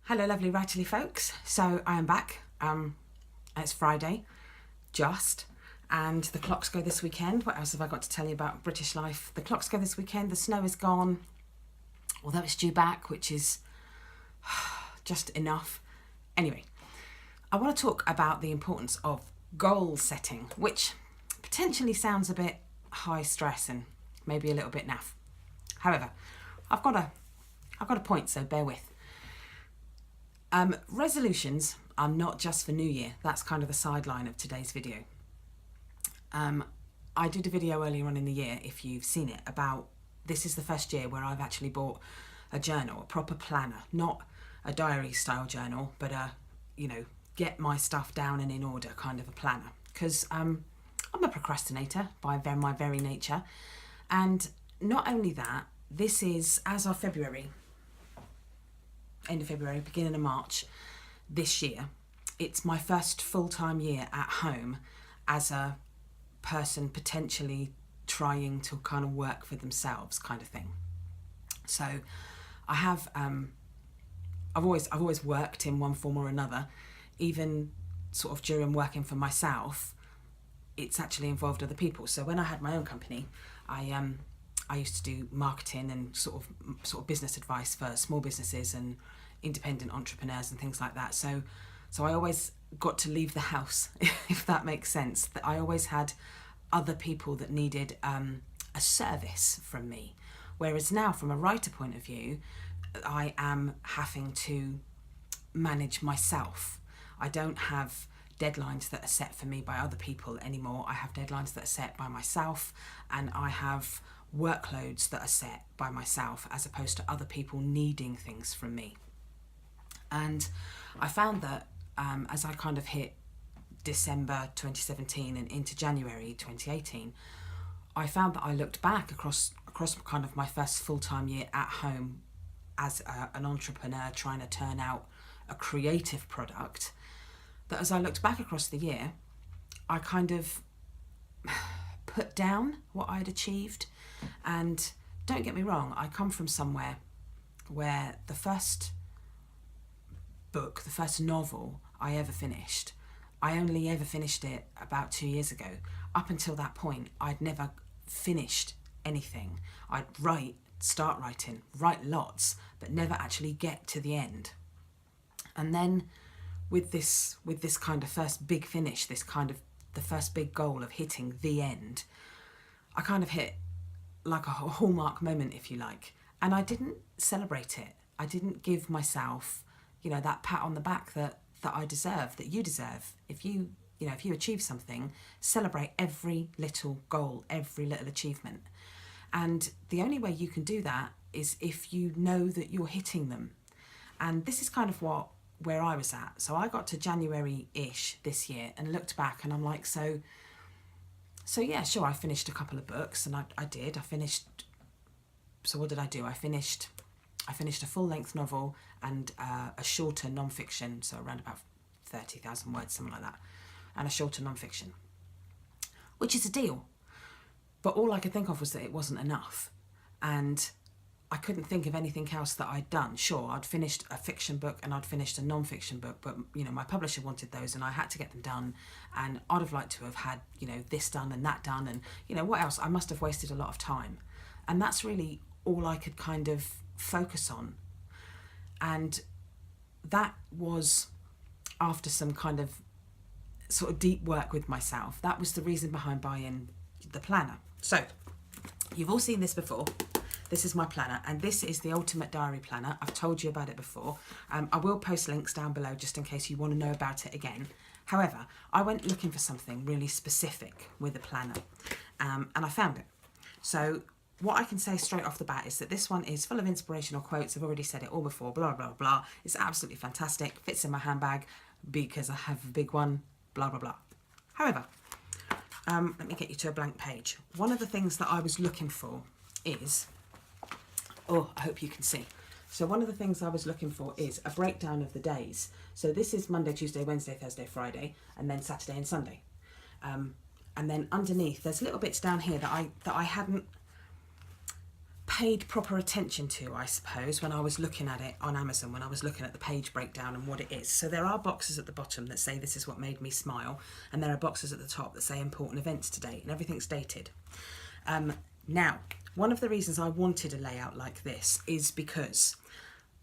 Hello lovely writerly folks, so I am back, it's Friday, and the clocks go this weekend. What else have I got to tell you about British life? The clocks go this weekend, the snow is gone, although it's due back, which is just enough. Anyway, I want to talk about the importance of goal setting, which potentially sounds a bit high stress and maybe a little bit naff. However, I've got a point, so bear with. Resolutions are not just for New Year. That's kind of the sideline of today's video. I did a video earlier on in the year, if you've seen it, about this is the first year where I've actually bought a journal, a proper planner, not a diary style journal, but get my stuff down and in order kind of a planner. Because I'm a procrastinator by my very nature. And not only that, this is, as of February, end of February, beginning of March this year, it's my first full-time year at home as a person potentially trying to kind of work for themselves kind of thing. So I have, I've always worked in one form or another. Even sort of during working for myself, it's actually involved other people. So when I had my own company, I used to do marketing and sort of business advice for small businesses and independent entrepreneurs and things like that. So I always got to leave the house, if that makes sense. That I always had other people that needed a service from me. Whereas now, from a writer point of view, I am having to manage myself. I don't have deadlines that are set for me by other people anymore. I have deadlines that are set by myself, and I have workloads that are set by myself as opposed to other people needing things from me. And I found that as I kind of hit December 2017 and into January 2018, I found that I looked back across kind of my first full-time year at home as an entrepreneur trying to turn out a creative product, that as I looked back across the year, I kind of put down what I'd achieved. And don't get me wrong, I come from somewhere where the first book, the first novel I ever finished, I only ever finished it about 2 years ago. Up until that point, I'd never finished anything. I'd start writing, write lots, but never actually get to the end. And then with this kind of first big finish, this kind of the first big goal of hitting the end, I kind of hit like a hallmark moment, if you like, and I didn't celebrate it. I didn't give myself, that pat on the back that I deserve, that you deserve. If you achieve something, celebrate every little goal, every little achievement. And the only way you can do that is if you know that you're hitting them. And this is kind of where I was at. So I got to January-ish this year and looked back, and I'm like, so yeah, sure, I finished a couple of books, and I did. So what did I do? I finished a full-length novel and a shorter non-fiction, so around about 30,000 words, something like that, and a shorter non-fiction, which is a deal. But all I could think of was that it wasn't enough, and I couldn't think of anything else that I'd done. Sure, I'd finished a fiction book and I'd finished a non-fiction book, but my publisher wanted those and I had to get them done, and I'd have liked to have had this done and that done, and what else? I must have wasted a lot of time, and that's really all I could kind of focus on. And that was after some kind of sort of deep work with myself. That was the reason behind buying the planner. So you've all seen this before. This is my planner, and this is the Ultimate Diary Planner. I've told you about it before. I will post links down below just in case you want to know about it again. However, I went looking for something really specific with a planner, and I found it. So what I can say straight off the bat is that this one is full of inspirational quotes. I've already said it all before, blah, blah, blah. It's absolutely fantastic. Fits in my handbag because I have a big one, blah, blah, blah. However, let me get you to a blank page. One of the things that I was looking for is, I hope you can see. So one of the things I was looking for is a breakdown of the days. So this is Monday, Tuesday, Wednesday, Thursday, Friday, and then Saturday and Sunday. And then underneath, there's little bits down here that I hadn't paid proper attention to, I suppose, when I was looking at it on Amazon, when I was looking at the page breakdown and what it is. So there are boxes at the bottom that say this is what made me smile, and there are boxes at the top that say important events to date, and everything's dated. Now, one of the reasons I wanted a layout like this is because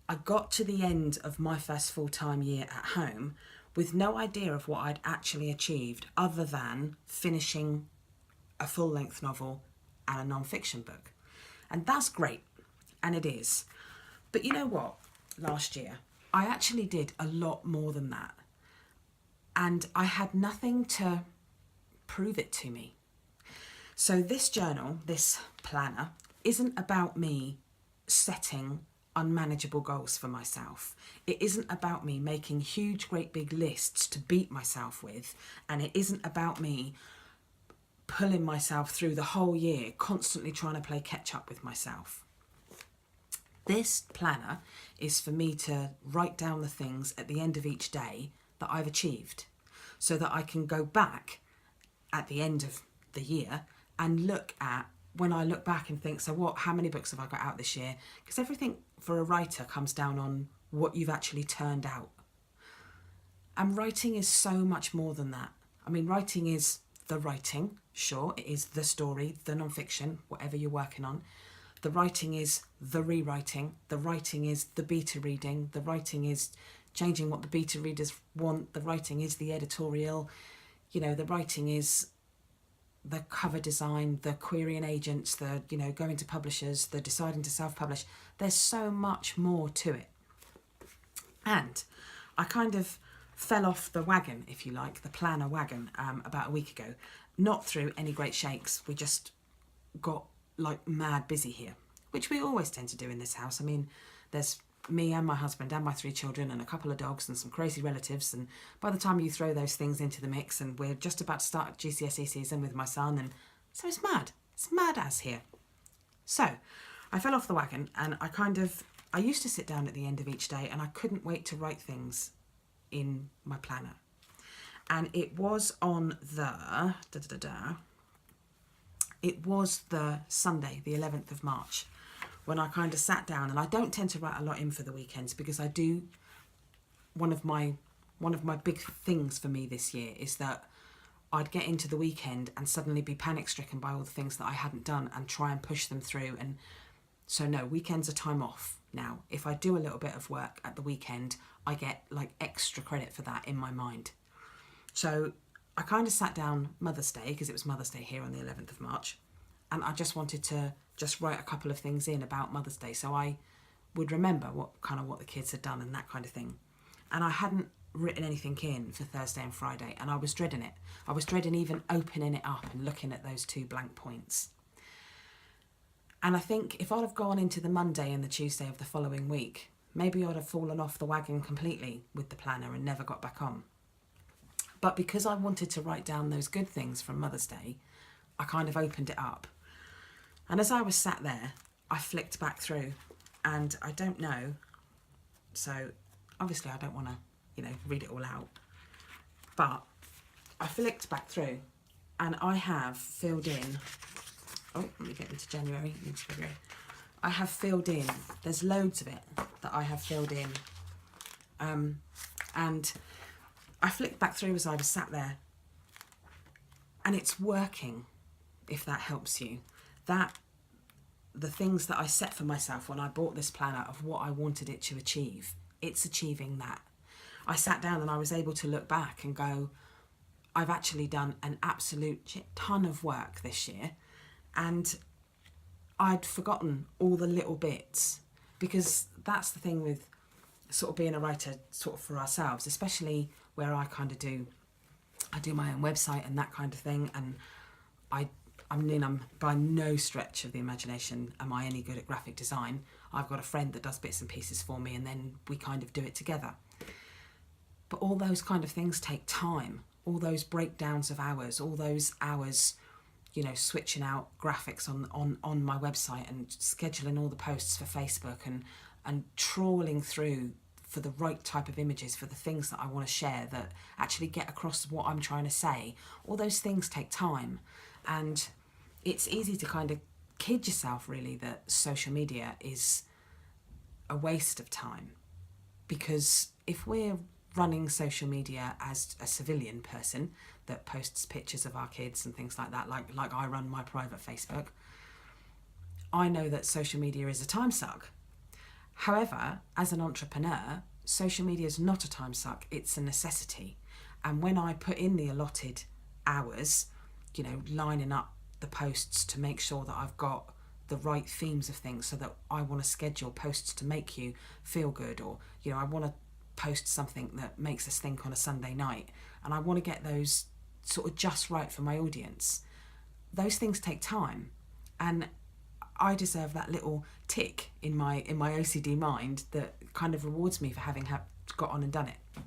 I got to the end of my first full-time year at home with no idea of what I'd actually achieved other than finishing a full-length novel and a non-fiction book. And that's great, and it is. But you know what? Last year, I actually did a lot more than that. And I had nothing to prove it to me. So this journal, this planner, isn't about me setting unmanageable goals for myself. It isn't about me making huge, great big lists to beat myself with. And it isn't about me pulling myself through the whole year, constantly trying to play catch up with myself. This planner is for me to write down the things at the end of each day that I've achieved, so that I can go back at the end of the year and look at, when I look back and think, so what, how many books have I got out this year? Because everything for a writer comes down on what you've actually turned out. And writing is so much more than that. I mean, writing is the writing, sure, it is the story, the non-fiction, whatever you're working on. The writing is the rewriting, the writing is the beta reading, the writing is changing what the beta readers want, the writing is the editorial, you know, the writing is the cover design, the querying agents, the, you know, going to publishers, the deciding to self-publish. There's so much more to it. And I kind of fell off the wagon, if you like, the planner wagon, about a week ago. Not through any great shakes. We just got like mad busy here, which we always tend to do in this house. I mean, there's me and my husband and my 3 children and a couple of dogs and some crazy relatives, and by the time you throw those things into the mix, and we're just about to start GCSE season with my son, and so it's mad as here. So I fell off the wagon, and I used to sit down at the end of each day and I couldn't wait to write things in my planner. And it was on the it was the Sunday, the 11th of March, when I kind of sat down, and I don't tend to write a lot in for the weekends, because I do, one of my big things for me this year is that I'd get into the weekend and suddenly be panic stricken by all the things that I hadn't done and try and push them through. And so no, weekends are time off now. If I do a little bit of work at the weekend, I get like extra credit for that in my mind. So I kind of sat down Mother's Day, because it was Mother's Day here on the 11th of March, and I just wanted to just write a couple of things in about Mother's Day, so I would remember what the kids had done and that kind of thing. And I hadn't written anything in for Thursday and Friday, and I was dreading it. I was dreading even opening it up and looking at those 2 blank points. And I think if I'd have gone into the Monday and the Tuesday of the following week, maybe I'd have fallen off the wagon completely with the planner and never got back on. But because I wanted to write down those good things from Mother's Day, I kind of opened it up. And as I was sat there, I flicked back through, and I don't know, so obviously I don't want to, you know, read it all out, but I flicked back through and I have filled in, oh, let me get into January, into February. I have filled in, there's loads of it that I have filled in, and I flicked back through as I was sat there, and it's working, if that helps you. That the things that I set for myself when I bought this planner of what I wanted it to achieve, it's achieving that. I sat down and I was able to look back and go, I've actually done an absolute ton of work this year, and I'd forgotten all the little bits, because that's the thing with sort of being a writer sort of for ourselves, especially where I kind of do my own website and that kind of thing, and I'm by no stretch of the imagination am I any good at graphic design. I've got a friend that does bits and pieces for me, and then we kind of do it together. But all those kind of things take time, all those breakdowns of hours, all those hours, you know, switching out graphics on my website and scheduling all the posts for Facebook and trawling through for the right type of images, for the things that I want to share that actually get across what I'm trying to say. All those things take time, and it's easy to kind of kid yourself really that social media is a waste of time, because if we're running social media as a civilian person that posts pictures of our kids and things like that, like I run my private Facebook, I know that social media is a time suck. However, as an entrepreneur, social media is not a time suck, it's a necessity. And when I put in the allotted hours, you know, lining up the posts to make sure that I've got the right themes of things, so that I want to schedule posts to make you feel good, or, you know, I want to post something that makes us think on a Sunday night, and I want to get those sort of just right for my audience. Those things take time, and I deserve that little tick in my OCD mind that kind of rewards me for having got on and done it.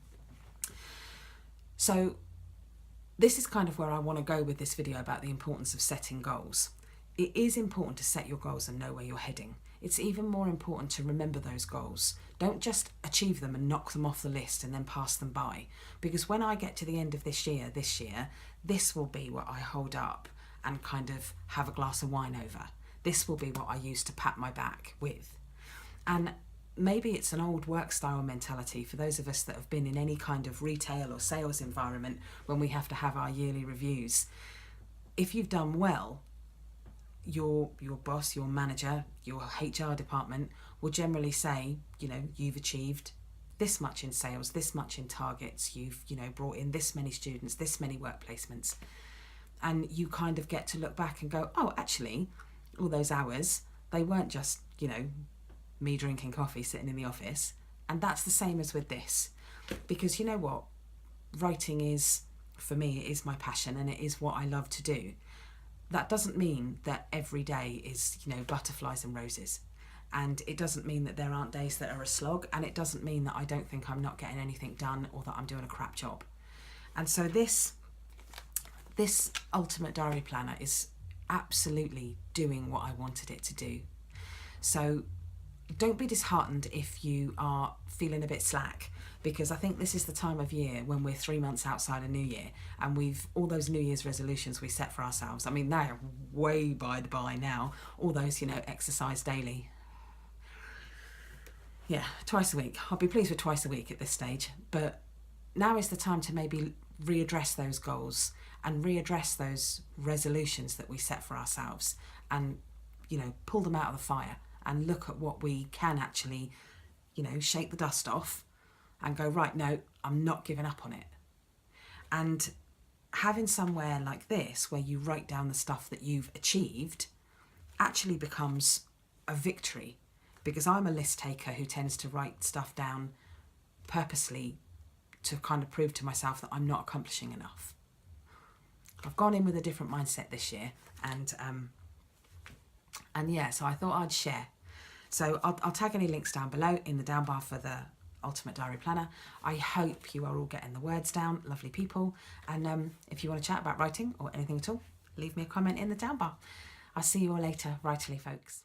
So this is kind of where I want to go with this video about the importance of setting goals. It is important to set your goals and know where you're heading. It's even more important to remember those goals. Don't just achieve them and knock them off the list and then pass them by. Because when I get to the end of this year, this will be what I hold up and kind of have a glass of wine over. This will be what I use to pat my back with. And maybe it's an old work style mentality for those of us that have been in any kind of retail or sales environment when we have to have our yearly reviews. If you've done well, your boss, your manager, your HR department will generally say, you know, you've achieved this much in sales, this much in targets, you've, you know, brought in this many students, this many work placements. And you kind of get to look back and go, oh, actually, all those hours, they weren't just, you know, me drinking coffee, sitting in the office. And that's the same as with this. Because you know what? Writing is, for me, it is my passion and it is what I love to do. That doesn't mean that every day is, you know, butterflies and roses. And it doesn't mean that there aren't days that are a slog. And it doesn't mean that I don't think I'm not getting anything done or that I'm doing a crap job. And so this Ultimate Diary Planner is absolutely doing what I wanted it to do. So don't be disheartened if you are feeling a bit slack, because I think this is the time of year when we're 3 months outside a new year, and we've all those New Year's resolutions we set for ourselves. I mean, they're way by the by now. All those, you know, exercise daily. Yeah, twice a week. I'll be pleased with twice a week at this stage. But now is the time to maybe readdress those goals and readdress those resolutions that we set for ourselves, and, you know, pull them out of the fire and look at what we can actually, you know, shake the dust off and go, right, no, I'm not giving up on it. And having somewhere like this where you write down the stuff that you've achieved actually becomes a victory, because I'm a list taker who tends to write stuff down purposely to kind of prove to myself that I'm not accomplishing enough. I've gone in with a different mindset this year, and yeah, so I thought I'd share. So I'll tag any links down below in the down bar for the Ultimate Diary Planner. I hope you are all getting the words down, lovely people. And if you want to chat about writing or anything at all, leave me a comment in the down bar. I'll see you all later, writerly folks.